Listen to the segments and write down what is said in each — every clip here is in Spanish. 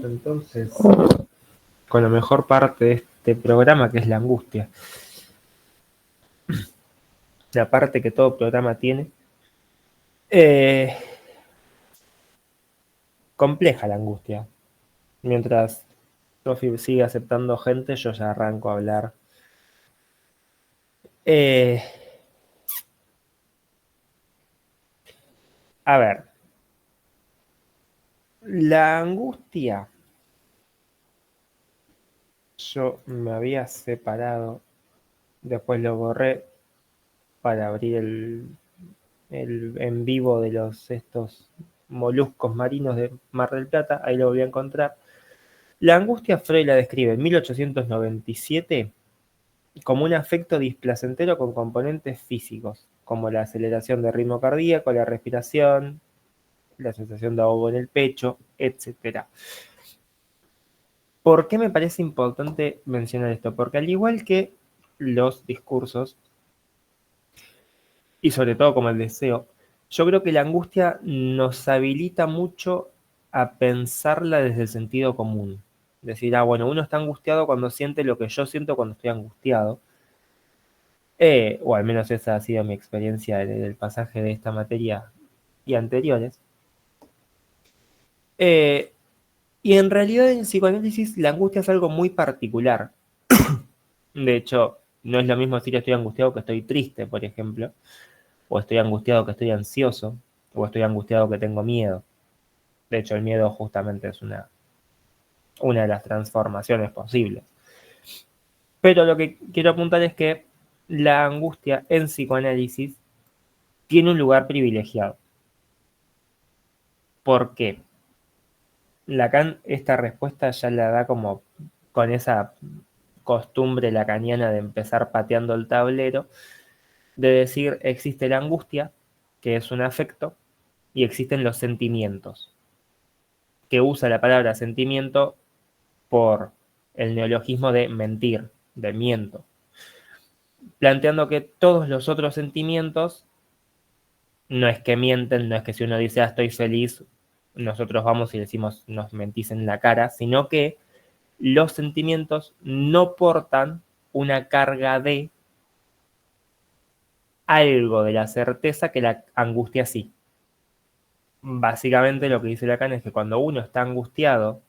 entonces con la mejor parte de este programa, que es la angustia. La parte que todo programa tiene. Compleja la angustia. Mientras Sofi sigue aceptando gente, yo ya arranco a hablar. A ver. La angustia. Yo me había separado. Después lo borré para abrir el en vivo de estos moluscos marinos de Mar del Plata. Ahí lo volví a encontrar. La angustia Freud la describe en 1897 como un afecto displacentero con componentes físicos, como la aceleración del ritmo cardíaco, la respiración, la sensación de ahogo en el pecho, etc. ¿Por qué me parece importante mencionar esto? Porque al igual que los discursos, y sobre todo como el deseo, yo creo que la angustia nos habilita mucho a pensarla desde el sentido común. Decir, bueno, uno está angustiado cuando siente lo que yo siento cuando estoy angustiado. O al menos esa ha sido mi experiencia en el pasaje de esta materia y anteriores. Y en realidad en psicoanálisis la angustia es algo muy particular. De hecho, no es lo mismo decir estoy angustiado que estoy triste, por ejemplo, o estoy angustiado que estoy ansioso, o estoy angustiado que tengo miedo. De hecho, el miedo justamente es una de las transformaciones posibles. Pero lo que quiero apuntar es que la angustia en psicoanálisis tiene un lugar privilegiado. ¿Por qué? Lacan esta respuesta ya la da como con esa costumbre lacaniana de empezar pateando el tablero, de decir existe la angustia, que es un afecto, y existen los sentimientos, que usa la palabra sentimiento por el neologismo de mentir, de miento, planteando que todos los otros sentimientos no es que mienten, no es que si uno dice estoy feliz, nosotros vamos y decimos nos mentís en la cara, sino que los sentimientos no portan una carga de algo de la certeza que la angustia sí. Básicamente lo que dice Lacan es que cuando uno está angustiado,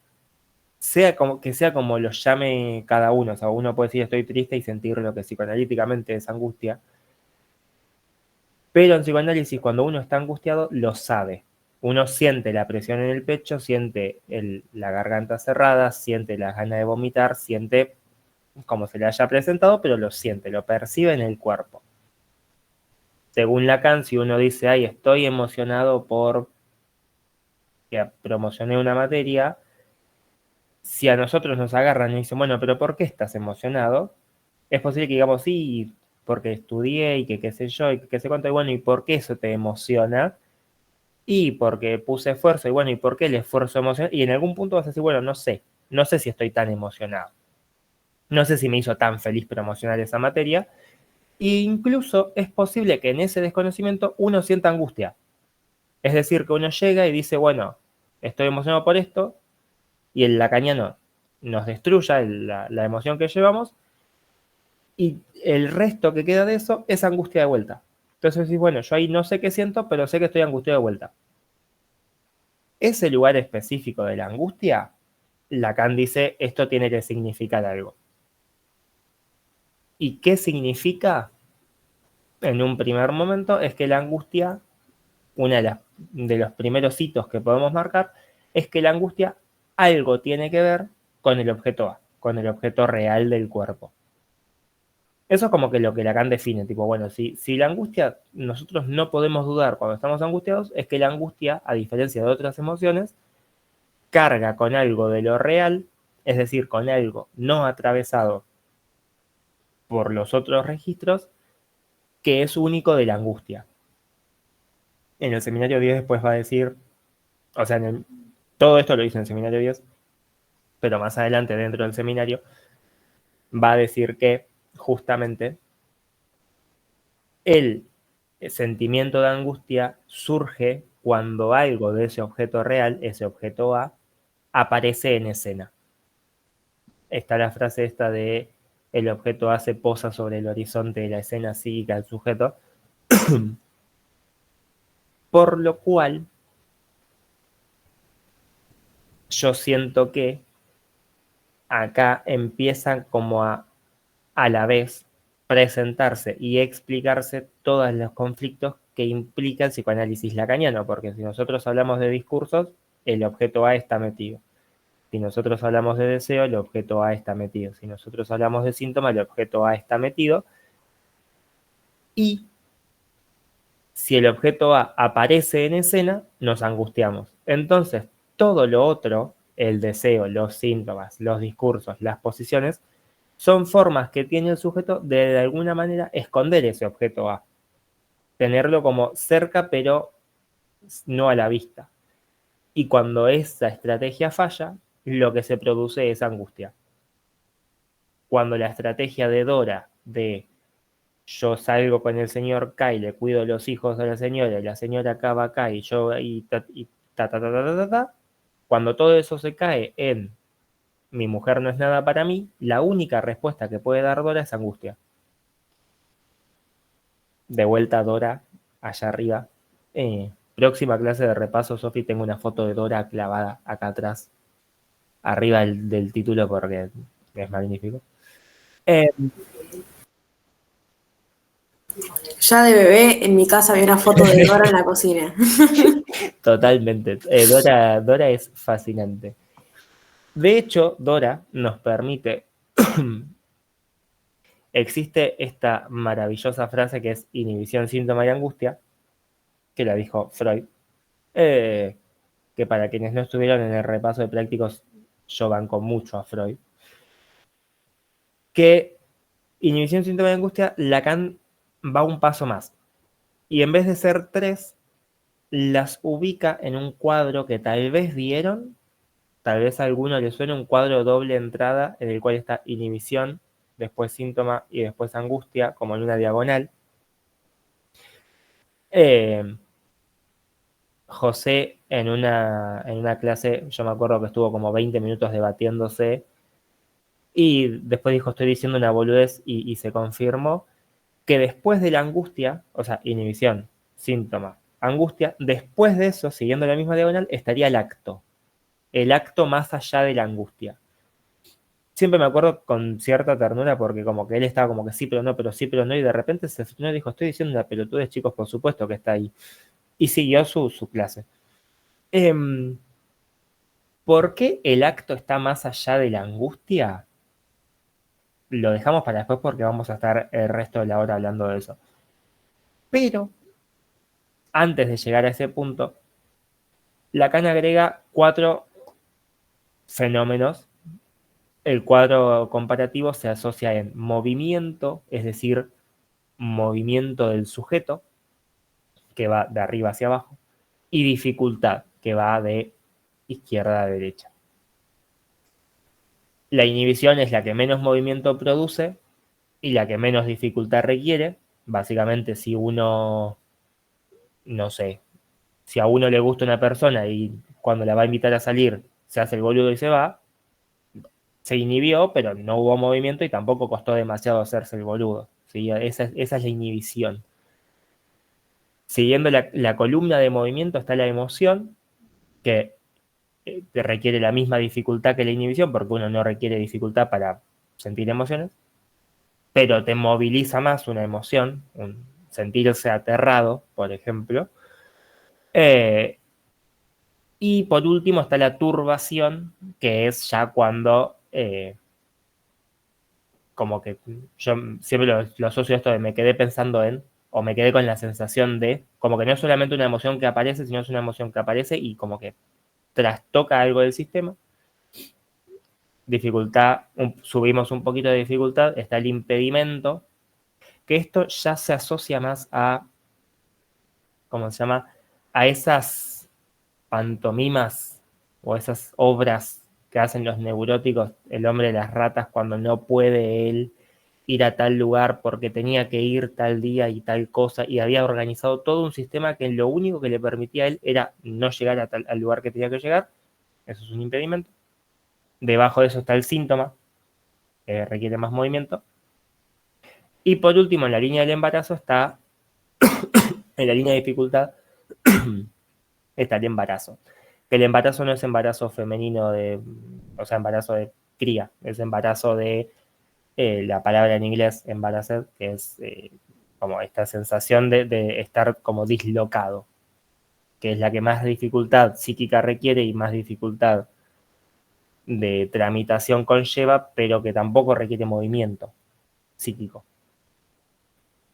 sea como lo llame cada uno, o sea, uno puede decir estoy triste y sentir lo que psicoanalíticamente es angustia, pero en psicoanálisis cuando uno está angustiado lo sabe. Uno siente la presión en el pecho, siente la garganta cerrada, siente la gana de vomitar, siente como se le haya presentado, pero lo siente, lo percibe en el cuerpo. Según Lacan, si uno dice, ay, estoy emocionado por que promocioné una materia, si a nosotros nos agarran y dicen, bueno, pero ¿por qué estás emocionado? Es posible que digamos, sí, porque estudié y que qué sé yo, y que qué sé cuánto, y bueno, ¿y por qué eso te emociona? Y porque puse esfuerzo, y bueno, ¿y por qué el esfuerzo emociona? Y en algún punto vas a decir, bueno, no sé si estoy tan emocionado. No sé si me hizo tan feliz promocionar esa materia. E incluso es posible que en ese desconocimiento uno sienta angustia. Es decir, que uno llega y dice, bueno, estoy emocionado por esto, y el lacaniano nos destruya la emoción que llevamos, y el resto que queda de eso es angustia de vuelta. Entonces decís, bueno, yo ahí no sé qué siento, pero sé que estoy angustiado de vuelta. Ese lugar específico de la angustia, Lacan dice, esto tiene que significar algo. ¿Y qué significa? En un primer momento es que la angustia, uno de los primeros hitos que podemos marcar, es que la angustia algo tiene que ver con el objeto A, con el objeto real del cuerpo. Eso es como que lo que Lacan define, tipo, bueno, si la angustia, nosotros no podemos dudar cuando estamos angustiados, es que la angustia, a diferencia de otras emociones, carga con algo de lo real, es decir, con algo no atravesado por los otros registros, que es único de la angustia. En el seminario 10 después va a decir, o sea, todo esto lo dice en el seminario 10, pero más adelante dentro del seminario va a decir que justamente el sentimiento de angustia surge cuando algo de ese objeto real, ese objeto A, aparece en escena. Está la frase esta de el objeto A se posa sobre el horizonte de la escena psíquica del sujeto, por lo cual yo siento que acá empiezan como a la vez presentarse y explicarse todos los conflictos que implica el psicoanálisis lacaniano, porque si nosotros hablamos de discursos, el objeto A está metido. Si nosotros hablamos de deseo, el objeto A está metido. Si nosotros hablamos de síntoma, el objeto A está metido. Y si el objeto A aparece en escena, nos angustiamos. Entonces, todo lo otro, el deseo, los síntomas, los discursos, las posiciones, son formas que tiene el sujeto de alguna manera esconder ese objeto A. Tenerlo como cerca, pero no a la vista. Y cuando esa estrategia falla, lo que se produce es angustia. Cuando la estrategia de Dora de yo salgo con el señor K y le cuido los hijos de la señora K va acá y yo y ta, cuando todo eso se cae en mi mujer no es nada para mí, la única respuesta que puede dar Dora es angustia. De vuelta Dora, allá arriba. Próxima clase de repaso, Sofi, tengo una foto de Dora clavada acá atrás, arriba del título porque es magnífico. Eh, Ya de bebé, en mi casa había una foto de Dora en la cocina. Totalmente. Dora es fascinante. De hecho, Dora nos permite. Existe esta maravillosa frase que es inhibición, síntoma y angustia, que la dijo Freud, que para quienes no estuvieron en el repaso de prácticos, yo banco mucho a Freud, que inhibición, síntoma y angustia, Lacan va un paso más. Y en vez de ser tres, las ubica en un cuadro que tal vez vieron, tal vez a alguno le suene un cuadro doble entrada en el cual está inhibición, después síntoma y después angustia, como en una diagonal. José en una clase, yo me acuerdo que estuvo como 20 minutos debatiéndose y después dijo, estoy diciendo una boludez y se confirmó que después de la angustia, o sea, inhibición, síntoma, angustia, después de eso, siguiendo la misma diagonal, estaría el acto más allá de la angustia. Siempre me acuerdo con cierta ternura porque como que él estaba como que sí, pero no, pero sí, pero no, y de repente se frenó y dijo, estoy diciendo una pelotudez, chicos, por supuesto que está ahí. Y siguió su clase. ¿Por qué el acto está más allá de la angustia? Lo dejamos para después porque vamos a estar el resto de la hora hablando de eso. Pero antes de llegar a ese punto, Lacan agrega 4 fenómenos. El cuadro comparativo se asocia en movimiento, es decir, movimiento del sujeto, que va de arriba hacia abajo, y dificultad, que va de izquierda a derecha. La inhibición es la que menos movimiento produce y la que menos dificultad requiere. Básicamente, si uno, no sé, si a uno le gusta una persona y cuando la va a invitar a salir se hace el boludo y se va, se inhibió, pero no hubo movimiento y tampoco costó demasiado hacerse el boludo. ¿Sí? Esa es la inhibición. Siguiendo la columna de movimiento está la emoción, que requiere la misma dificultad que la inhibición, porque uno no requiere dificultad para sentir emociones, pero te moviliza más una emoción, sentirse aterrado, por ejemplo. Eh, y por último está la turbación, que es ya cuando, como que yo siempre lo asocio a esto de me quedé pensando en, o me quedé con la sensación de, como que no es solamente una emoción que aparece, sino es una emoción que aparece y como que trastoca algo del sistema. Dificultad, subimos un poquito de dificultad, está el impedimento, que esto ya se asocia más a, ¿cómo se llama? A esas pantomimas o esas obras que hacen los neuróticos, el hombre de las ratas, cuando no puede él ir a tal lugar porque tenía que ir tal día y tal cosa, y había organizado todo un sistema que lo único que le permitía a él era no llegar al lugar que tenía que llegar, eso es un impedimento. Debajo de eso está el síntoma, requiere más movimiento. Y por último, en la línea del embarazo está, en la línea de dificultad, está el embarazo. El embarazo no es embarazo femenino o sea, embarazo de cría, es embarazo de la palabra en inglés, embarazed, que es como esta sensación de estar como dislocado, que es la que más dificultad psíquica requiere y más dificultad de tramitación conlleva, pero que tampoco requiere movimiento psíquico.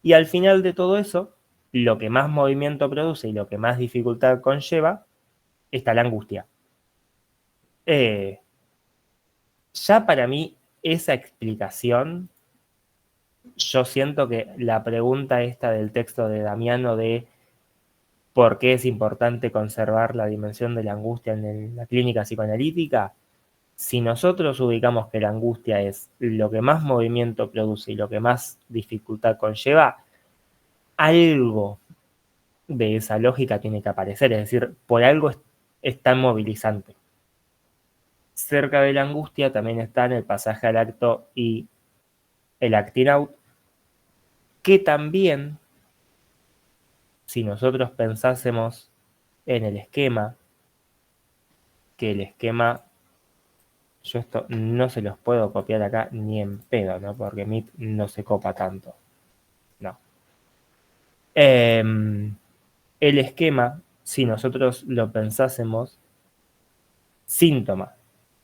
Y al final de todo eso, lo que más movimiento produce y lo que más dificultad conlleva, está la angustia. Ya para mí, esa explicación, yo siento que la pregunta esta del texto de Damiano de por qué es importante conservar la dimensión de la angustia en la clínica psicoanalítica, si nosotros ubicamos que la angustia es lo que más movimiento produce y lo que más dificultad conlleva, algo de esa lógica tiene que aparecer, es decir, por algo es tan movilizante. Cerca de la angustia también están el pasaje al acto y el acting out, que también, si nosotros pensásemos en el esquema, que el esquema, yo esto no se los puedo copiar acá ni en pedo, ¿no? Porque Meet no se copa tanto, no. El esquema, si nosotros lo pensásemos, síntoma,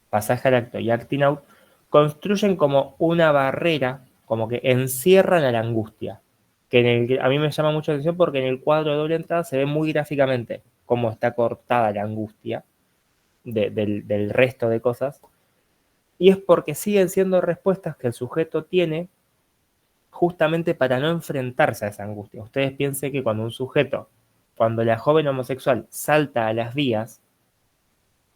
pasaje al acto y acting out, construyen como una barrera, como que encierran a la angustia. Que a mí me llama mucho la atención porque en el cuadro de doble entrada se ve muy gráficamente cómo está cortada la angustia del resto de cosas. Y es porque siguen siendo respuestas que el sujeto tiene justamente para no enfrentarse a esa angustia. Ustedes piensen que cuando la joven homosexual salta a las vías,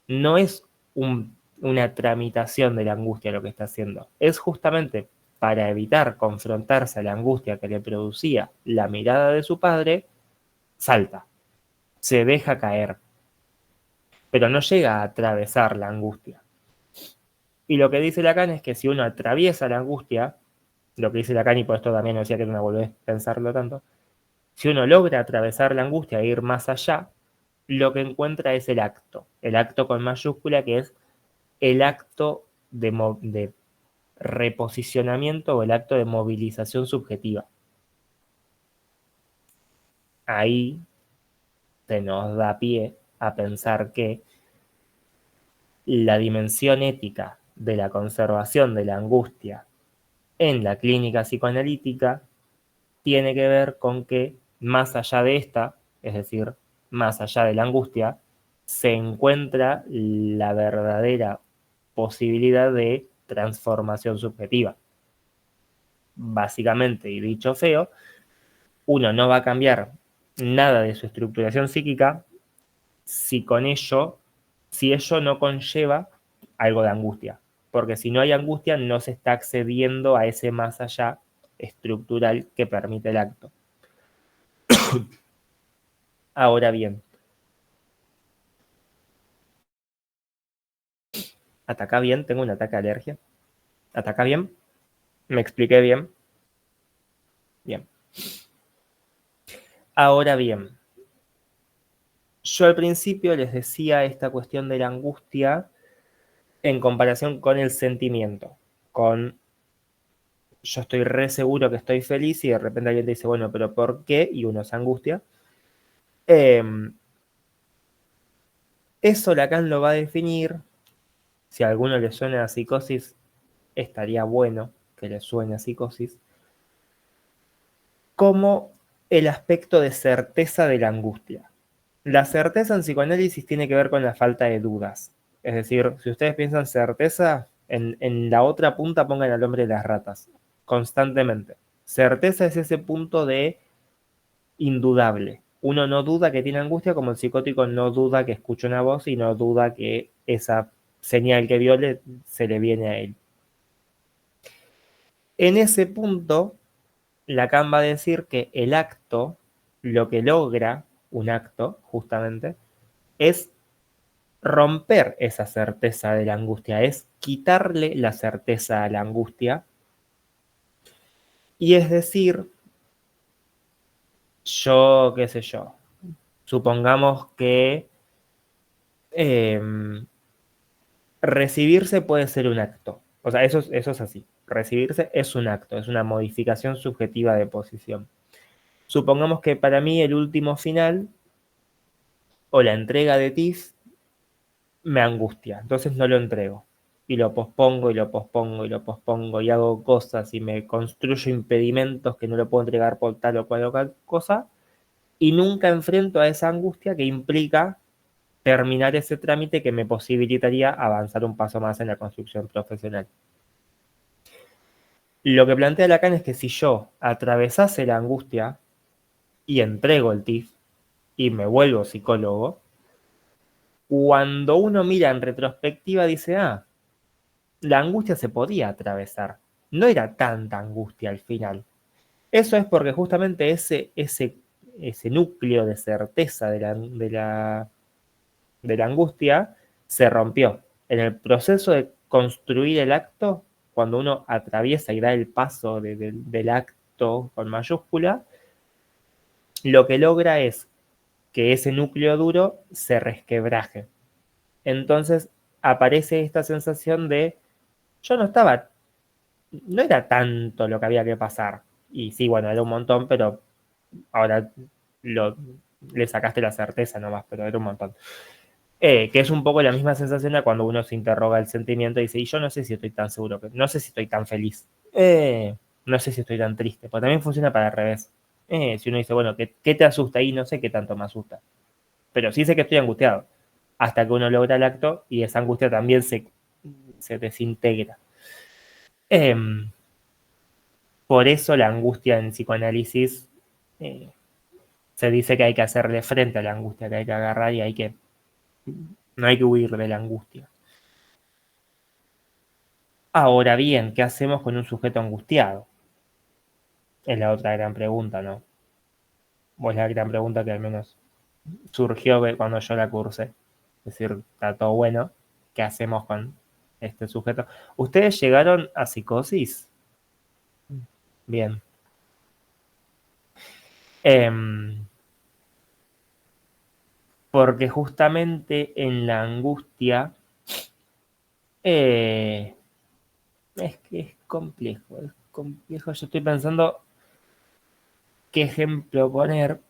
no es una tramitación de la angustia lo que está haciendo, es justamente para evitar confrontarse a la angustia que le producía la mirada de su padre, salta, se deja caer, pero no llega a atravesar la angustia. Y lo que dice Lacan es que si uno atraviesa la angustia, lo que dice Lacan, y por esto también decía que era una boludez pensarlo tanto, si uno logra atravesar la angustia e ir más allá, lo que encuentra es el acto con mayúscula, que es el acto de reposicionamiento o el acto de movilización subjetiva. Ahí se nos da pie a pensar que la dimensión ética de la conservación de la angustia en la clínica psicoanalítica tiene que ver con que más allá de esta, es decir, más allá de la angustia, se encuentra la verdadera posibilidad de transformación subjetiva. Básicamente, y dicho feo, uno no va a cambiar nada de su estructuración psíquica si ello no conlleva algo de angustia. Porque si no hay angustia, no se está accediendo a ese más allá estructural que permite el acto. Ahora bien, ¿ataca bien? Tengo un ataque de alergia. ¿Ataca bien? ¿Me expliqué bien? Bien. Ahora bien, yo al principio les decía esta cuestión de la angustia en comparación con el sentimiento, con yo estoy re seguro que estoy feliz y de repente alguien te dice, bueno, pero ¿por qué? Y uno se angustia. Eso Lacan lo va a definir. Si a alguno le suena a psicosis, estaría bueno que le suene a psicosis, como el aspecto de certeza de la angustia. La certeza en psicoanálisis tiene que ver con la falta de dudas. Es decir, si ustedes piensan certeza, en la otra punta pongan al hombre de las ratas, constantemente. Certeza es ese punto de indudable. Uno no duda que tiene angustia, como el psicótico no duda que escucha una voz y no duda que esa señal que vio se le viene a él. En ese punto, Lacan va a decir que el acto, lo que logra un acto, justamente, es romper esa certeza de la angustia, es quitarle la certeza a la angustia. Y es decir, yo, qué sé yo, supongamos que recibirse puede ser un acto. O sea, eso es así. Recibirse es un acto, es una modificación subjetiva de posición. Supongamos que para mí el último final o la entrega de TIFF me angustia, entonces no lo entrego. Y lo pospongo y lo pospongo y lo pospongo y hago cosas y me construyo impedimentos que no lo puedo entregar por tal o cual cosa y nunca enfrento a esa angustia que implica terminar ese trámite que me posibilitaría avanzar un paso más en la construcción profesional. Lo que plantea Lacan es que si yo atravesase la angustia y entrego el TIF y me vuelvo psicólogo, cuando uno mira en retrospectiva dice, ah, la angustia se podía atravesar, no era tanta angustia al final. Eso es porque justamente ese núcleo de certeza de la angustia se rompió. En el proceso de construir el acto, cuando uno atraviesa y da el paso del acto con mayúscula, lo que logra es que ese núcleo duro se resquebraje. Entonces aparece esta sensación de yo no estaba, no era tanto lo que había que pasar. Y sí, bueno, era un montón, pero ahora lo, le sacaste la certeza nomás, pero era un montón. Que es un poco la misma sensación a cuando uno se interroga el sentimiento y dice, y yo no sé si estoy tan seguro, no sé si estoy tan feliz, no sé si estoy tan triste, porque también funciona para el revés. Si uno dice, bueno, ¿qué te asusta? Y no sé qué tanto me asusta, pero sí sé que estoy angustiado, hasta que uno logra el acto y esa angustia también se desintegra. Eh, por eso la angustia en psicoanálisis eh, se dice que hay que hacerle frente a la angustia, que hay que agarrar y no hay que huir de la angustia. Ahora bien, ¿qué hacemos con un sujeto angustiado? Es la otra gran pregunta, ¿no? O es la gran pregunta que al menos surgió cuando yo la cursé. Es decir, está todo bueno. ¿Qué hacemos con este sujeto? ¿Ustedes llegaron a psicosis? Bien. Em, porque justamente en la angustia eh, es que es complejo, es complejo. Yo estoy pensando qué ejemplo poner,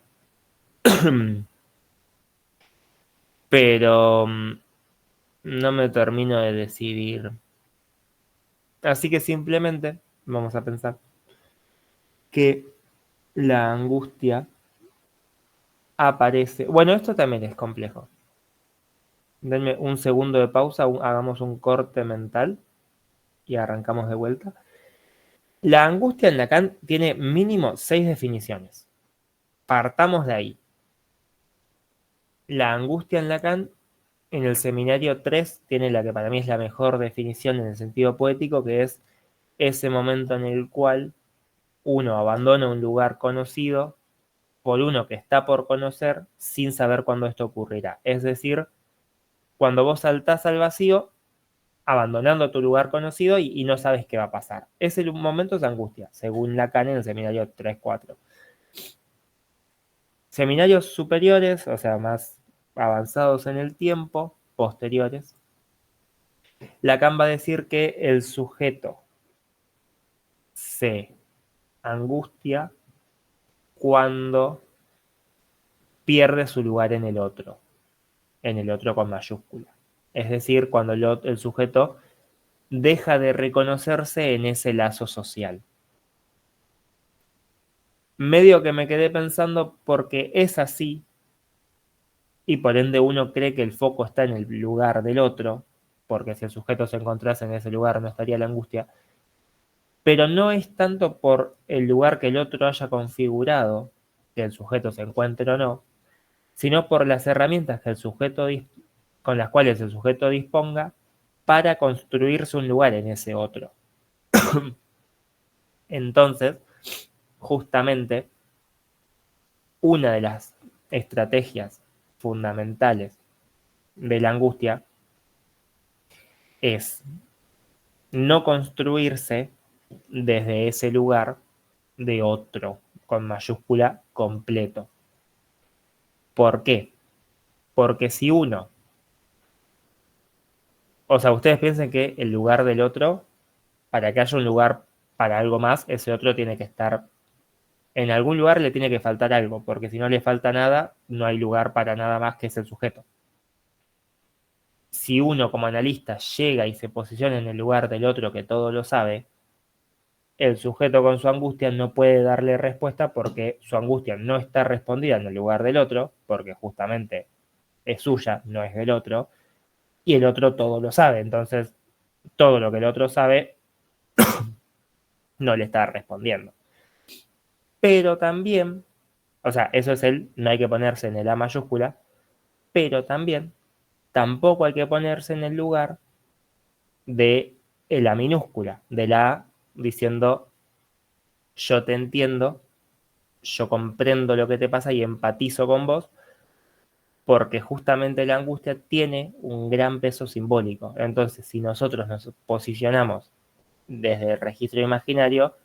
pero no me termino de decidir. Así que simplemente vamos a pensar que la angustia aparece. Bueno, esto también es complejo. Denme un segundo de pausa, hagamos un corte mental y arrancamos de vuelta. La angustia en Lacan tiene mínimo 6 definiciones. Partamos de ahí. La angustia en Lacan, en el seminario 3 tiene la que para mí es la mejor definición en el sentido poético, que es ese momento en el cual uno abandona un lugar conocido por uno que está por conocer sin saber cuándo esto ocurrirá. Es decir, cuando vos saltás al vacío, abandonando tu lugar conocido y no sabes qué va a pasar. Ese momento es angustia, según Lacan en el seminario 3-4. Seminarios superiores, o sea, más avanzados en el tiempo, posteriores, Lacan va a decir que el sujeto se angustia cuando pierde su lugar en el otro con mayúscula. Es decir, cuando el sujeto deja de reconocerse en ese lazo social. Medio que me quedé pensando porque es así y por ende uno cree que el foco está en el lugar del otro, porque si el sujeto se encontrase en ese lugar no estaría la angustia, pero no es tanto por el lugar que el otro haya configurado, que el sujeto se encuentre o no, sino por las herramientas que con las cuales el sujeto disponga para construirse un lugar en ese otro. Entonces, justamente, una de las estrategias fundamentales de la angustia es no construirse desde ese lugar de otro, con mayúscula, completo. ¿Por qué? Porque si uno, o sea, ustedes piensen que el lugar del otro, para que haya un lugar para algo más, ese otro tiene que estar, en algún lugar le tiene que faltar algo, porque si no le falta nada, no hay lugar para nada más que ese sujeto. Si uno como analista llega y se posiciona en el lugar del otro que todo lo sabe, el sujeto con su angustia no puede darle respuesta porque su angustia no está respondida en el lugar del otro, porque justamente es suya, no es del otro, y el otro todo lo sabe. Entonces, todo lo que el otro sabe no le está respondiendo. Pero también, o sea, eso es el, no hay que ponerse en el A mayúscula, pero también tampoco hay que ponerse en el lugar de la minúscula, de la A diciendo yo te entiendo, yo comprendo lo que te pasa y empatizo con vos, porque justamente la angustia tiene un gran peso simbólico. Entonces, si nosotros nos posicionamos desde el registro imaginario,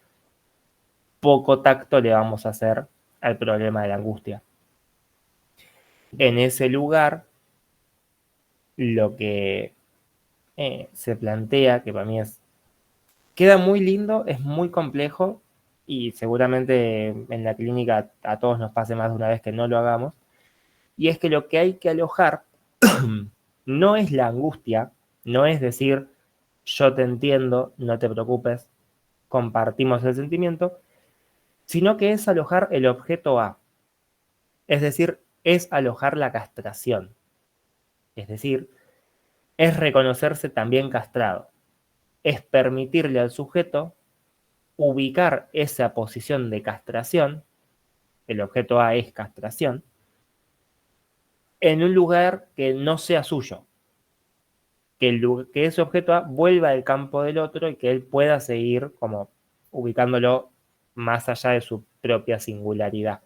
poco tacto le vamos a hacer al problema de la angustia. En ese lugar, lo que se plantea, que para mí queda muy lindo, es muy complejo y seguramente en la clínica a todos nos pase más de una vez que no lo hagamos, y es que lo que hay que alojar no es la angustia, no es decir, yo te entiendo, no te preocupes, compartimos el sentimiento, sino que es alojar el objeto A, es decir, es alojar la castración, es decir, es reconocerse también castrado, es permitirle al sujeto ubicar esa posición de castración, el objeto A es castración, en un lugar que no sea suyo, que ese objeto A vuelva al campo del otro y que él pueda seguir como ubicándolo más allá de su propia singularidad.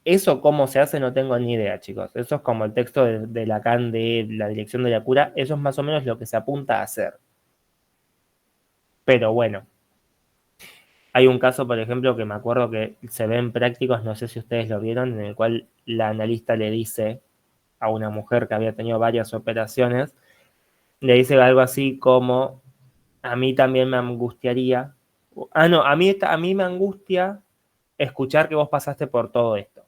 Eso cómo se hace no tengo ni idea, chicos. Eso es como el texto de Lacan de la dirección de la cura. Eso es más o menos lo que se apunta a hacer. Pero bueno, hay un caso, por ejemplo, que me acuerdo que se ve en prácticos, no sé si ustedes lo vieron, en el cual la analista le dice a una mujer que había tenido varias operaciones, le dice algo así como, a mí también me angustiaría, no, a mí me angustia escuchar que vos pasaste por todo esto.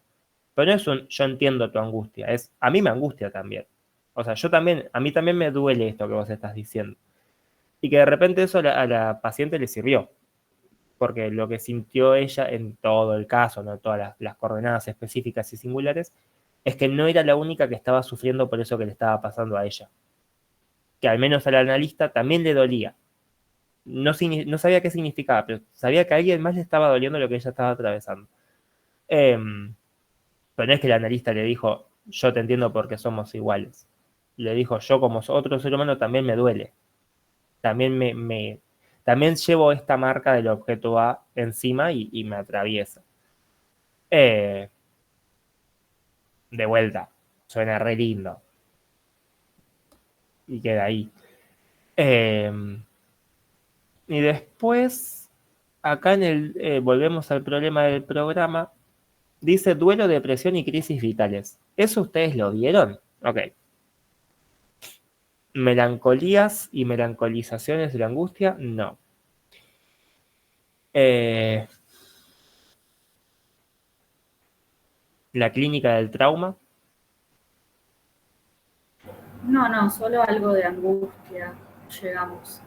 Pero no es un yo entiendo tu angustia, es a mí me angustia también. O sea, yo también, a mí también me duele esto que vos estás diciendo. Y que de repente eso a la paciente le sirvió, porque lo que sintió ella en todo el caso, no todas las coordenadas específicas y singulares, es que no era la única que estaba sufriendo por eso que le estaba pasando a ella. Que al menos al analista también le dolía. No, no sabía qué significaba, pero sabía que a alguien más le estaba doliendo lo que ella estaba atravesando. Pero no es que el analista le dijo, yo te entiendo porque somos iguales. Le dijo, yo como otro ser humano también me duele. También también llevo esta marca del objeto A encima y me atraviesa. Eh, de vuelta, suena re lindo. Y queda ahí. Eh, y después, acá volvemos al problema del programa. Dice duelo, depresión y crisis vitales. ¿Eso ustedes lo vieron? Ok. Melancolías y melancolizaciones de la angustia, no. Eh, la clínica del trauma, No, no, solo algo de angustia. Llegamos.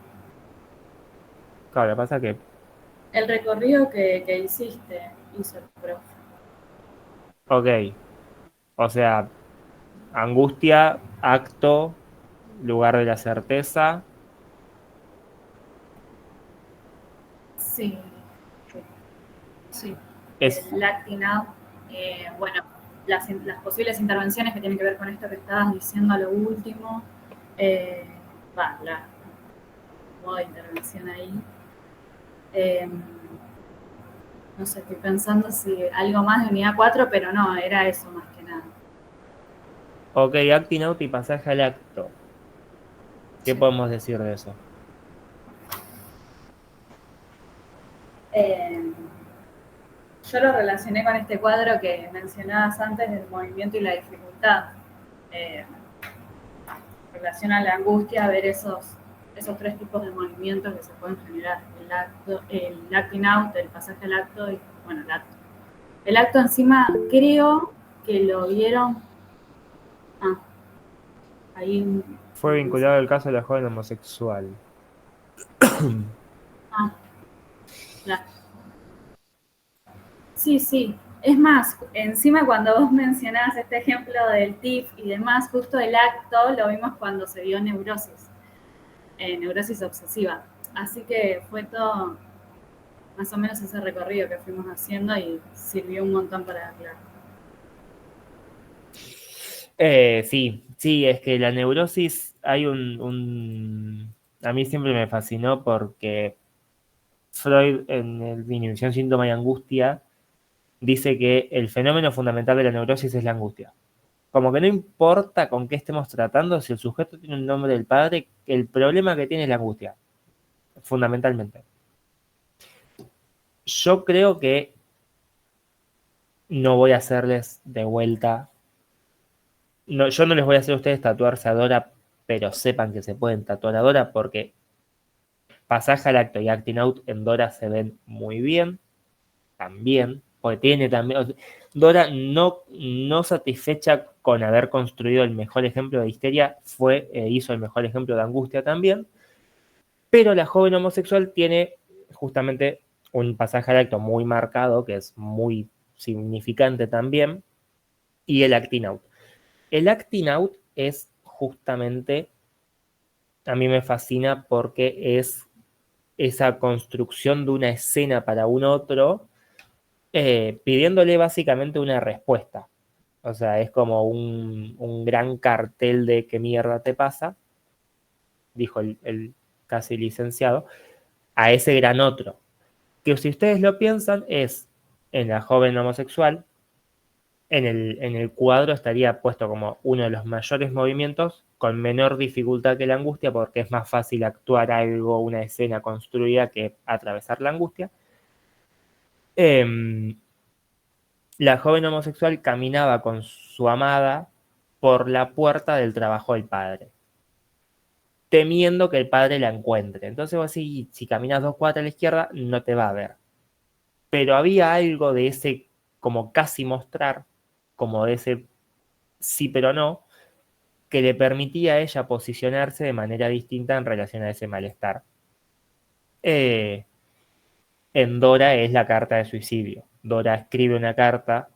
claro, lo que pasa que, El recorrido que hiciste, hizo el profe. ok, o sea, angustia, acto, lugar de la certeza, Sí, sí. es, El acting out, bueno, las posibles intervenciones que tienen que ver con esto que estabas diciendo a lo último, eh, la modo de intervención ahí. Eh, no sé, estoy pensando si algo más de unidad 4, pero no, era eso más que nada. Ok, acting out y pasaje al acto. ¿Qué Sí. podemos decir de eso? Eh, yo lo relacioné con este cuadro que mencionabas antes del movimiento y la dificultad. Eh, Relaciona la angustia, ver esos tres tipos de movimientos que se pueden generar. El acting out, el pasaje al acto y, bueno, el acto. El acto encima creo que lo vieron. Ah, ahí. Fue vinculado al caso de la joven homosexual. Ah, claro. Sí, sí. Es más, encima cuando vos mencionabas este ejemplo del TIF y demás, justo el acto lo vimos cuando se vio neurosis, neurosis obsesiva. Así que fue todo más o menos ese recorrido que fuimos haciendo y sirvió un montón para aclarar. Sí, es que la neurosis hay A mí siempre me fascinó porque Freud en el Inhibición, Síntoma y Angustia dice que el fenómeno fundamental de la neurosis es la angustia. Como que no importa con qué estemos tratando, si el sujeto tiene un nombre del padre, el problema que tiene es la angustia, fundamentalmente. Yo creo que no voy a hacerles de vuelta. No, yo no les voy a hacer a ustedes tatuarse a Dora, pero sepan que se pueden tatuar a Dora porque pasaje al acto y acting out en Dora se ven muy bien, también, porque tiene también. Dora no satisfecha con haber construido el mejor ejemplo de histeria, hizo el mejor ejemplo de angustia también, pero la joven homosexual tiene justamente un pasaje al acto muy marcado, que es muy significante también, y el acting out. El acting out es justamente, a mí me fascina porque es esa construcción de una escena para un otro, pidiéndole básicamente una respuesta. O sea, es como un gran cartel de qué mierda te pasa, dijo el casi licenciado, a ese gran otro. Que si ustedes lo piensan, es en la joven homosexual, en el cuadro estaría puesto como uno de los mayores movimientos con menor dificultad que la angustia, porque es más fácil actuar algo, una escena construida, que atravesar la angustia. Eh, la joven homosexual caminaba con su amada por la puerta del trabajo del padre, temiendo que el padre la encuentre. Entonces vos si caminas 2 cuadras a la izquierda, no te va a ver. Pero había algo de ese como casi mostrar, como de ese sí pero no, que le permitía a ella posicionarse de manera distinta en relación a ese malestar. Eh, en Dora es la carta de suicidio. Dora escribe una carta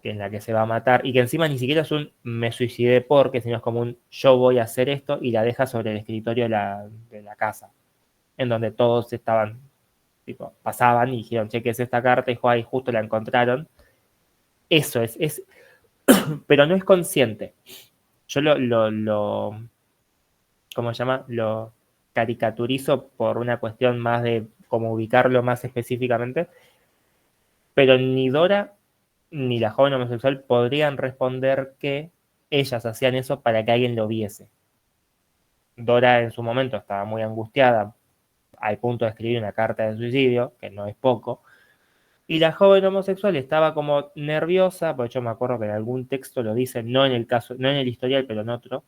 en la que se va a matar y que encima ni siquiera es un me suicidé porque, sino es como un yo voy a hacer esto y la deja sobre el escritorio de la casa, en donde todos estaban, tipo, pasaban y dijeron, che, ¿qué es esta carta? Y dijo, ahí justo la encontraron. Eso pero no es consciente. Yo ¿cómo se llama? Lo caricaturizo por una cuestión más de cómo ubicarlo más específicamente, pero ni Dora ni la joven homosexual podrían responder que ellas hacían eso para que alguien lo viese. Dora en su momento estaba muy angustiada al punto de escribir una carta de suicidio, que no es poco, y la joven homosexual estaba como nerviosa, porque yo me acuerdo que en algún texto lo dice, no en el caso, no en el historial, pero en otro,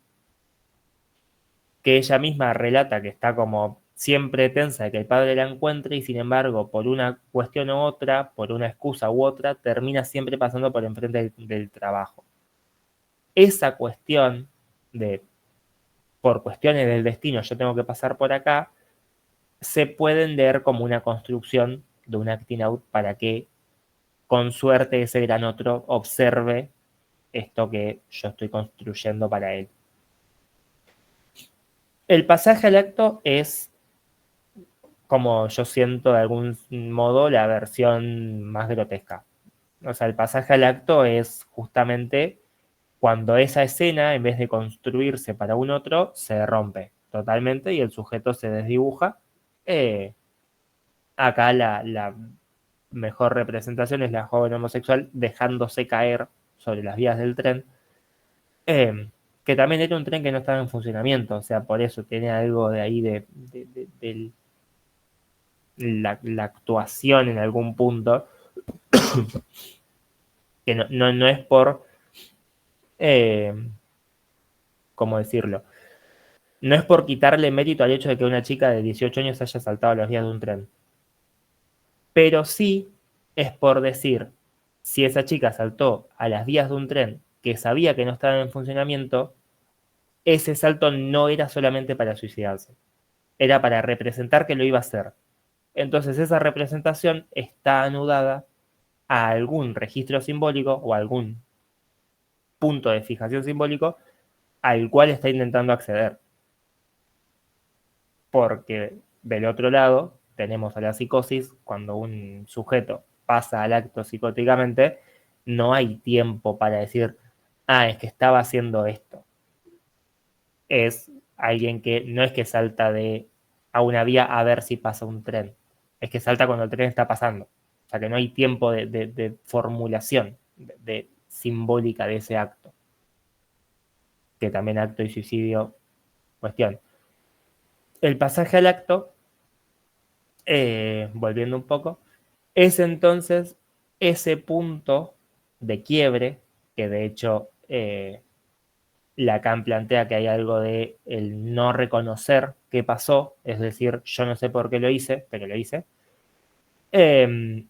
que ella misma relata que está como siempre tensa de que el padre la encuentre y sin embargo, por una cuestión u otra, por una excusa u otra, termina siempre pasando por enfrente del trabajo. Esa cuestión de, por cuestiones del destino, yo tengo que pasar por acá, se pueden leer como una construcción de un acting out para que con suerte ese gran otro observe esto que yo estoy construyendo para él. El pasaje al acto es, como yo siento de algún modo, la versión más grotesca. O sea, el pasaje al acto es justamente cuando esa escena, en vez de construirse para un otro, se rompe totalmente y el sujeto se desdibuja. Eh, Acá la mejor representación es la joven homosexual dejándose caer sobre las vías del tren, que también era un tren que no estaba en funcionamiento, o sea, por eso tiene algo de ahí de la actuación en algún punto, que no es por, eh, ¿cómo decirlo? No es por quitarle mérito al hecho de que una chica de 18 años haya saltado a los vías de un tren, pero sí es por decir, si esa chica saltó a las vías de un tren que sabía que no estaba en funcionamiento, ese salto no era solamente para suicidarse, era para representar que lo iba a hacer. Entonces esa representación está anudada a algún registro simbólico o algún punto de fijación simbólico al cual está intentando acceder. Porque del otro lado tenemos a la psicosis, cuando un sujeto pasa al acto psicóticamente, no hay tiempo para decir, ah, es que estaba haciendo esto. Es alguien que no es que salta a una vía a ver si pasa un tren, es que salta cuando el tren está pasando. O sea que no hay tiempo de formulación simbólica de ese acto. Que también acto y suicidio, cuestión. El pasaje al acto, volviendo un poco, es entonces ese punto de quiebre, que de hecho Lacan plantea que hay algo de el no reconocer qué pasó, es decir, yo no sé por qué lo hice, pero lo hice, eh,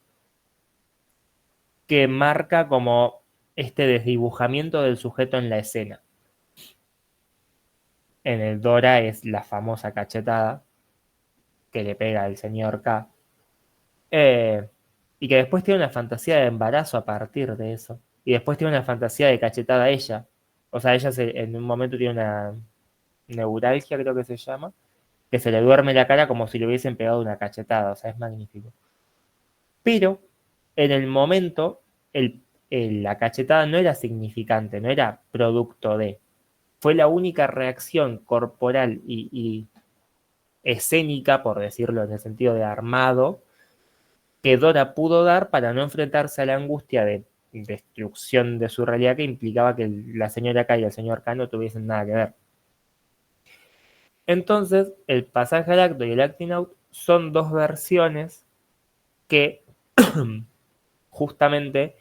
que marca como este desdibujamiento del sujeto en la escena. En el Dora es la famosa cachetada que le pega el señor K, eh, y que después tiene una fantasía de embarazo a partir de eso, y después tiene una fantasía de cachetada a ella. O sea, ella en un momento tiene una neuralgia, creo que se llama, que se le duerme la cara como si le hubiesen pegado una cachetada, o sea, es magnífico. Pero en el momento, la cachetada no era significante, no era producto de, fue la única reacción corporal y escénica, por decirlo en el sentido de armado, que Dora pudo dar para no enfrentarse a la angustia de destrucción de su realidad que implicaba que la señora K y el señor K no tuviesen nada que ver. Entonces, el pasaje al acto y el acting out son dos versiones que justamente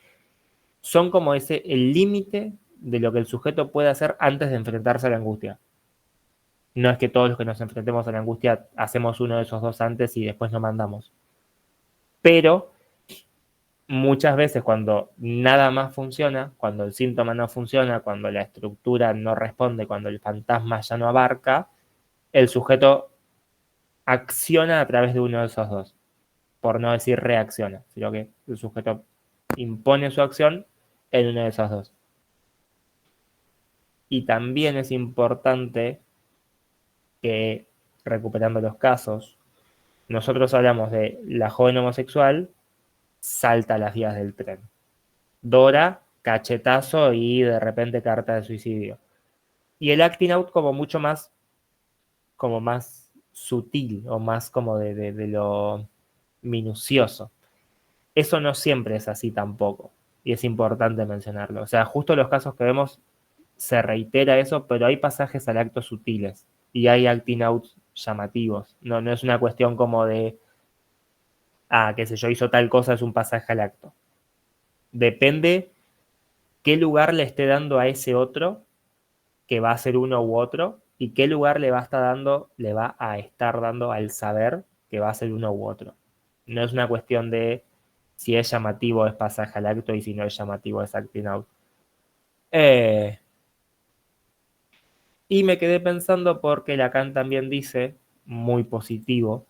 son como el límite de lo que el sujeto puede hacer antes de enfrentarse a la angustia. No es que todos los que nos enfrentemos a la angustia hacemos uno de esos dos antes y después nos mandamos. Pero muchas veces cuando nada más funciona, cuando el síntoma no funciona, cuando la estructura no responde, cuando el fantasma ya no abarca, el sujeto acciona a través de uno de esos dos, por no decir reacciona, sino que el sujeto impone su acción en uno de esos dos. Y también es importante que, recuperando los casos, nosotros hablamos de la joven homosexual salta a las vías del tren. Dora, cachetazo y de repente carta de suicidio. Y el acting out como más sutil o más como de lo minucioso. Eso no siempre es así tampoco. Y es importante mencionarlo. O sea, justo los casos que vemos se reitera eso, pero hay pasajes al acto sutiles y hay acting outs llamativos. No es una cuestión como de, qué sé yo, hizo tal cosa, es un pasaje al acto. Depende qué lugar le esté dando a ese otro, que va a ser uno u otro, y qué lugar le va a estar dando al saber que va a ser uno u otro. No es una cuestión de si es llamativo es pasaje al acto y si no es llamativo es acting out. Y me quedé pensando porque Lacan también dice, muy positivo,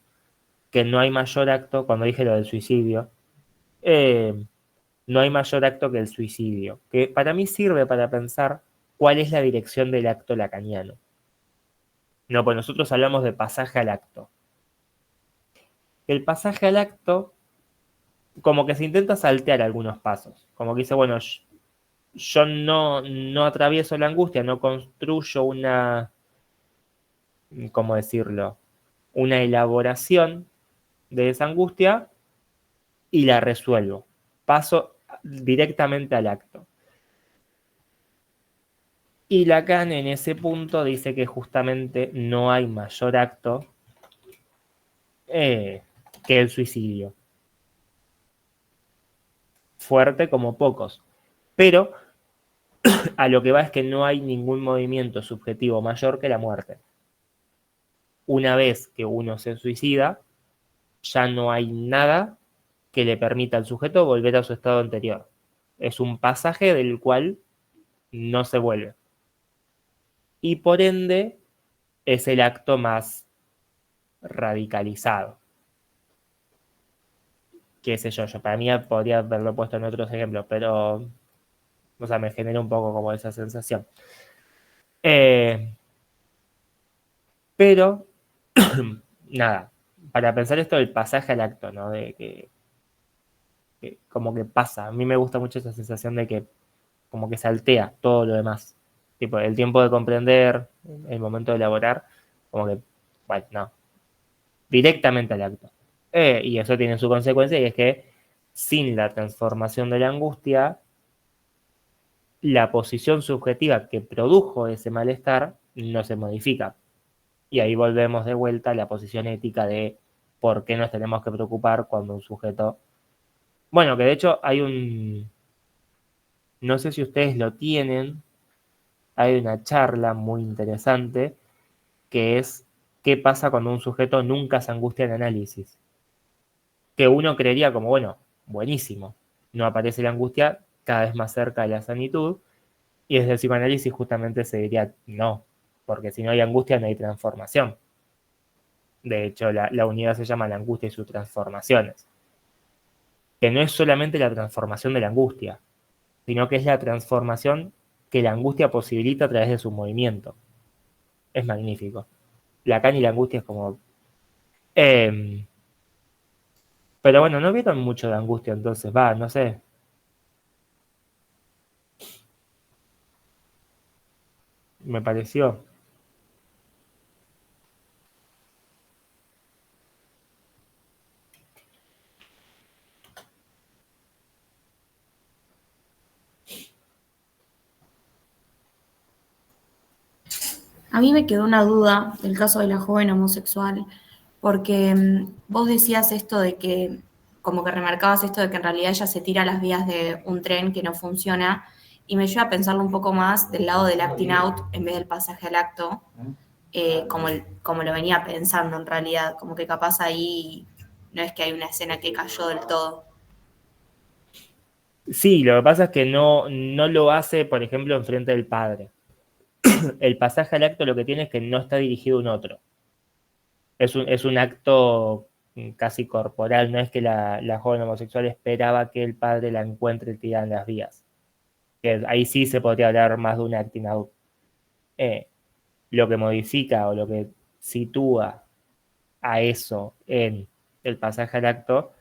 que no hay mayor acto, cuando dije lo del suicidio, no hay mayor acto que el suicidio, que para mí sirve para pensar cuál es la dirección del acto lacaniano. No, pues nosotros hablamos de pasaje al acto. El pasaje al acto, como que se intenta saltear algunos pasos, como que dice, bueno, yo no atravieso la angustia, no construyo una, ¿cómo decirlo? Una elaboración de esa angustia y la resuelvo. Paso directamente al acto. Y Lacan en ese punto dice que justamente no hay mayor acto que el suicidio. Fuerte como pocos. Pero a lo que va es que no hay ningún movimiento subjetivo mayor que la muerte. Una vez que uno se suicida, ya no hay nada que le permita al sujeto volver a su estado anterior. Es un pasaje del cual no se vuelve. Y por ende es el acto más radicalizado. Qué sé yo, para mí podría haberlo puesto en otros ejemplos, pero o sea, me genera un poco como esa sensación. Eh, pero, nada, para pensar esto del pasaje al acto, ¿no? De que como que pasa. A mí me gusta mucho esa sensación de que como que saltea todo lo demás. Tipo, el tiempo de comprender, el momento de elaborar, como que, bueno, no, directamente al acto. Y eso tiene su consecuencia y es que sin la transformación de la angustia, la posición subjetiva que produjo ese malestar no se modifica. Y ahí volvemos de vuelta a la posición ética de por qué nos tenemos que preocupar cuando un sujeto... Bueno, que de hecho hay un... No sé si ustedes lo tienen, hay una charla muy interesante que es qué pasa cuando un sujeto nunca se angustia en análisis. Que uno creería como, bueno, buenísimo, no aparece la angustia cada vez más cerca de la sanitud, y desde el psicoanálisis justamente se diría no, porque si no hay angustia no hay transformación. De hecho, la unidad se llama la angustia y sus transformaciones. Que no es solamente la transformación de la angustia, sino que es la transformación que la angustia posibilita a través de su movimiento. Es magnífico. Lacan y la angustia es como... eh, pero bueno, no vieron mucho de angustia entonces, va, no sé. Me pareció. A mí me quedó una duda del caso de la joven homosexual, porque vos decías esto de que, como que remarcabas esto de que en realidad ella se tira a las vías de un tren que no funciona, y me lleva a pensarlo un poco más del lado del acting out en vez del pasaje al acto, como lo venía pensando en realidad, como que capaz ahí no es que hay una escena que cayó del todo. Sí, lo que pasa es que no lo hace, por ejemplo, enfrente del padre. El pasaje al acto lo que tiene es que no está dirigido a un otro. Es un acto casi corporal, no es que la joven homosexual esperaba que el padre la encuentre tirada en las vías. Que ahí sí se podría hablar más de un acting out. Lo que modifica o lo que sitúa a eso en el pasaje al acto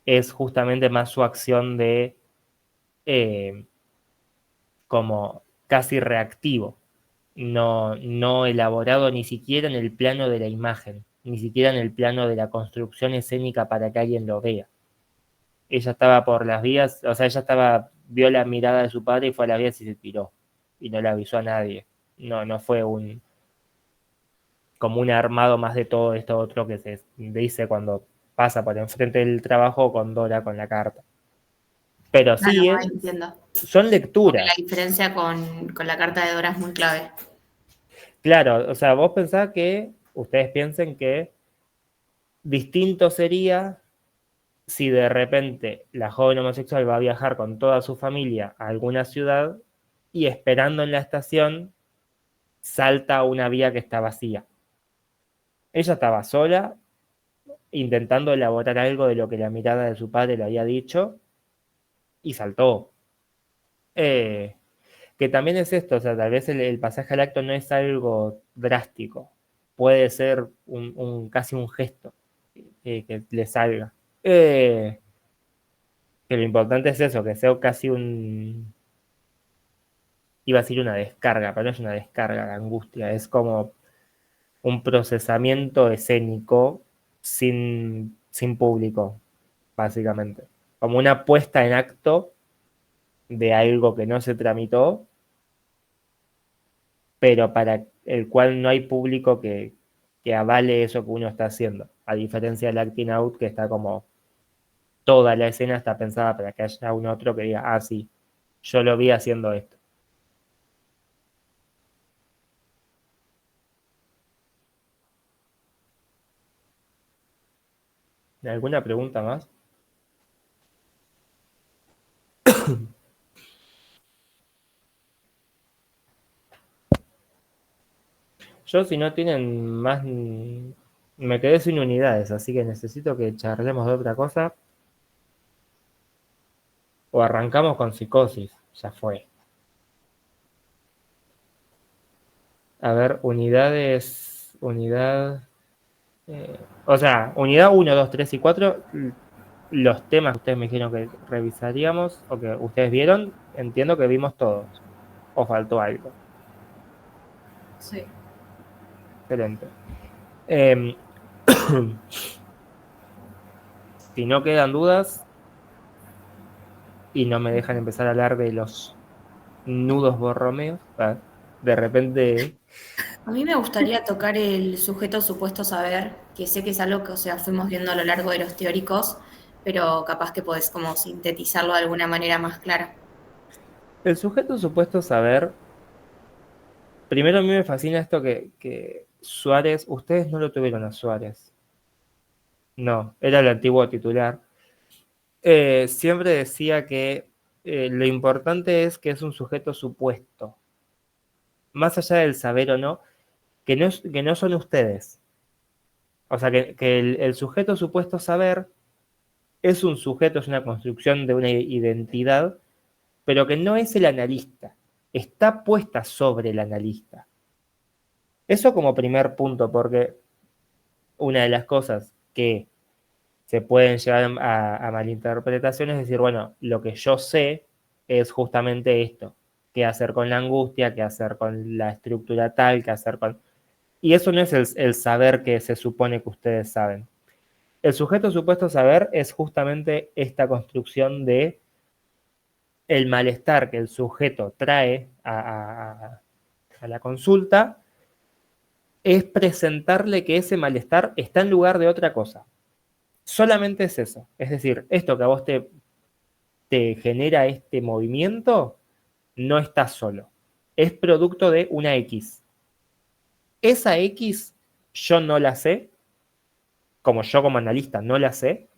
es justamente más su acción de eh, como casi reactivo, no elaborado ni siquiera en el plano de la imagen, ni siquiera en el plano de la construcción escénica para que alguien lo vea. Ella estaba por las vías, o sea, ella vio la mirada de su padre y fue a las vías y se tiró, y no le avisó a nadie. No fue como un armado más de todo esto otro que se dice cuando pasa por enfrente del trabajo con Dora con la carta. Pero Claro, sí, ahí entiendo. son Porque la lecturas. diferencia con la carta de Dora es muy clave. Claro, o sea, vos pensás que, ustedes piensen que distinto sería si de repente la joven homosexual va a viajar con toda su familia a alguna ciudad y esperando en la estación salta a una vía que está vacía. Ella estaba sola, intentando elaborar algo de lo que la mirada de su padre le había dicho, y saltó. Eh, que también es esto, o sea, tal vez el pasaje al acto no es algo drástico, puede ser casi un gesto que le salga. Eh, que lo importante es eso, que sea casi iba a decir una descarga, pero no es una descarga de angustia, es como un procesamiento escénico sin público, básicamente. Como una puesta en acto de algo que no se tramitó pero para el cual no hay público que avale eso que uno está haciendo. A diferencia del acting out, que está como toda la escena está pensada para que haya un otro que diga, ah, sí, yo lo vi haciendo esto. ¿Alguna pregunta más? Yo, si no tienen más, me quedé sin unidades, así que necesito que charlemos de otra cosa. O arrancamos con psicosis, ya fue. A ver, unidades, o sea, unidad 1, 2, 3 y 4, los temas que ustedes me dijeron que revisaríamos o que ustedes vieron, entiendo que vimos todos. ¿O faltó algo? Sí. Excelente. Si no quedan dudas y no me dejan empezar a hablar de los nudos borromeos, de repente... A mí me gustaría tocar el sujeto supuesto saber, que sé que es algo que, o sea, fuimos viendo a lo largo de los teóricos, pero capaz que podés como sintetizarlo de alguna manera más clara. El sujeto supuesto saber, primero a mí me fascina esto que Suárez, ustedes no lo tuvieron a Suárez, no, era el antiguo titular. Siempre decía que lo importante es que es un sujeto supuesto, más allá del saber o no, que no son ustedes. O sea, que el sujeto supuesto saber es un sujeto, es una construcción de una identidad, pero que no es el analista, está puesta sobre el analista. Eso como primer punto, porque una de las cosas que se pueden llevar a malinterpretación es decir, bueno, lo que yo sé es justamente esto, qué hacer con la angustia, qué hacer con la estructura tal, qué hacer con... Y eso no es el saber que se supone que ustedes saben. El sujeto supuesto saber es justamente esta construcción de el malestar que el sujeto trae a la consulta, es presentarle que ese malestar está en lugar de otra cosa. Solamente es eso. Es decir, esto que a vos te genera este movimiento no está solo. Es producto de una X. Esa X yo no la sé, como yo como analista no la sé,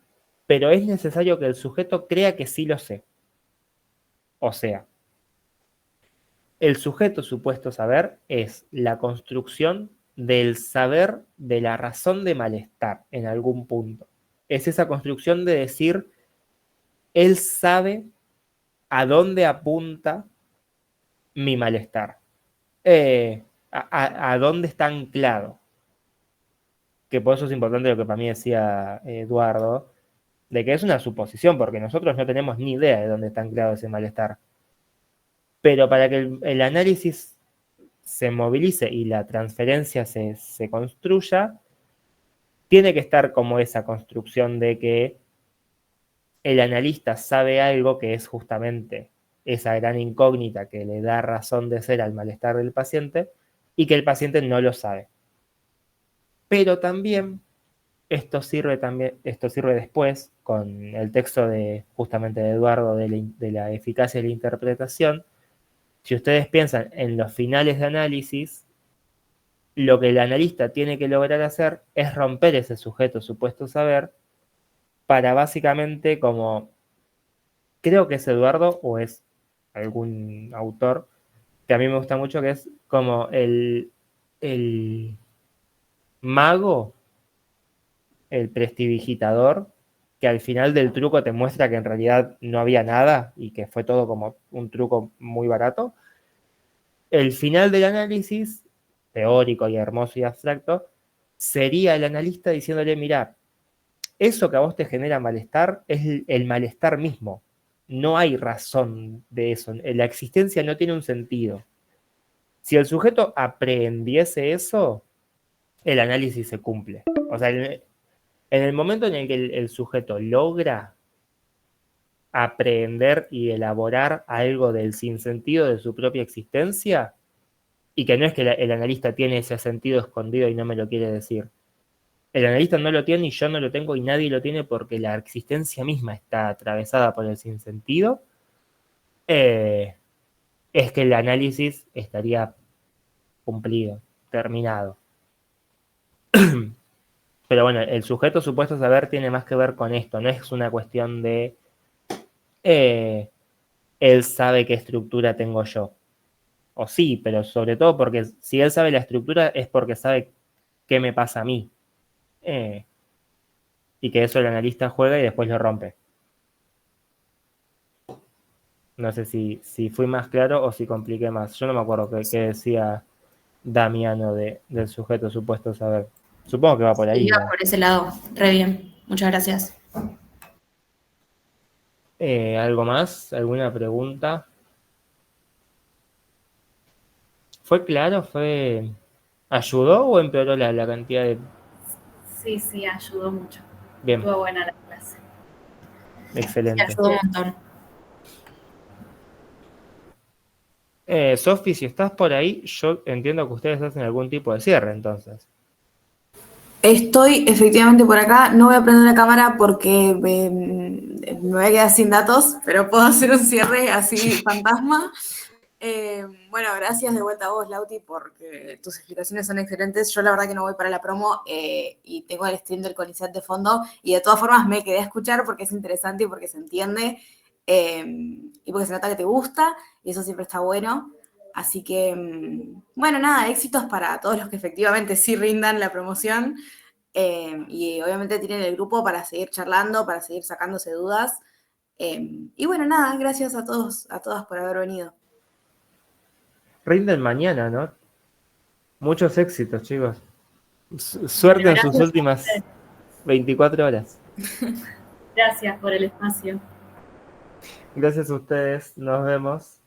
pero es necesario que el sujeto crea que sí lo sé. O sea, el sujeto supuesto saber es la construcción del saber de la razón de malestar en algún punto. Es esa construcción de decir, él sabe a dónde apunta mi malestar, a dónde está anclado. Que por eso es importante lo que para mí decía Eduardo, de que es una suposición, porque nosotros no tenemos ni idea de dónde está anclado ese malestar. Pero para que el análisis se movilice y la transferencia se construya, tiene que estar como esa construcción de que el analista sabe algo que es justamente esa gran incógnita que le da razón de ser al malestar del paciente y que el paciente no lo sabe. Pero también esto sirve después con el texto de justamente de Eduardo de la eficacia de la interpretación. Si ustedes piensan en los finales de análisis, lo que el analista tiene que lograr hacer es romper ese sujeto supuesto saber para básicamente como, creo que es Eduardo o es algún autor que a mí me gusta mucho, que es como el mago, el prestidigitador, que al final del truco te muestra que en realidad no había nada y que fue todo como un truco muy barato. El final del análisis, teórico y hermoso y abstracto, sería el analista diciéndole, mira, eso que a vos te genera malestar es el malestar mismo. No hay razón de eso. La existencia no tiene un sentido. Si el sujeto aprehendiese eso, el análisis se cumple. O sea, en el momento en el que el sujeto logra aprehender y elaborar algo del sinsentido de su propia existencia, y que no es que el analista tiene ese sentido escondido y no me lo quiere decir. El analista no lo tiene y yo no lo tengo y nadie lo tiene porque la existencia misma está atravesada por el sinsentido. Es que el análisis estaría cumplido, terminado. Pero bueno, el sujeto supuesto saber tiene más que ver con esto, no es una cuestión de él sabe qué estructura tengo yo. O sí, pero sobre todo porque si él sabe la estructura es porque sabe qué me pasa a mí. Y que eso el analista juega y después lo rompe. No sé si fui más claro o si compliqué más. Yo no me acuerdo qué decía Damiano del sujeto supuesto saber. Supongo que va por ahí Iba igual. por ese lado. Re bien. Muchas gracias. ¿Algo más? ¿Alguna pregunta? ¿Fue claro? ¿Ayudó o empeoró la cantidad de... Sí, sí, ayudó mucho. Bien, Estuvo buena la clase. Te excelente. ayudó un montón. Sofi, si estás por ahí, yo entiendo que ustedes hacen algún tipo de cierre, entonces. Estoy efectivamente por acá. No voy a prender la cámara porque me voy a quedar sin datos, pero puedo hacer un cierre así fantasma. Bueno, gracias de vuelta a vos, Lauti, porque tus explicaciones son excelentes. Yo la verdad que no voy para la promo y tengo el stream del CONICET de fondo y de todas formas me quedé a escuchar porque es interesante y porque se entiende y porque se nota que te gusta y eso siempre está bueno. Así que, bueno, nada, éxitos para todos los que efectivamente sí rindan la promoción y obviamente tienen el grupo para seguir charlando, para seguir sacándose dudas. Y bueno, nada, gracias a todos, a todas por haber venido. Rinden mañana, ¿no? Muchos éxitos, chicos. Bueno, Suerte en sus gracias a últimas ustedes. 24 horas. Gracias por el espacio. Gracias a ustedes. Nos vemos.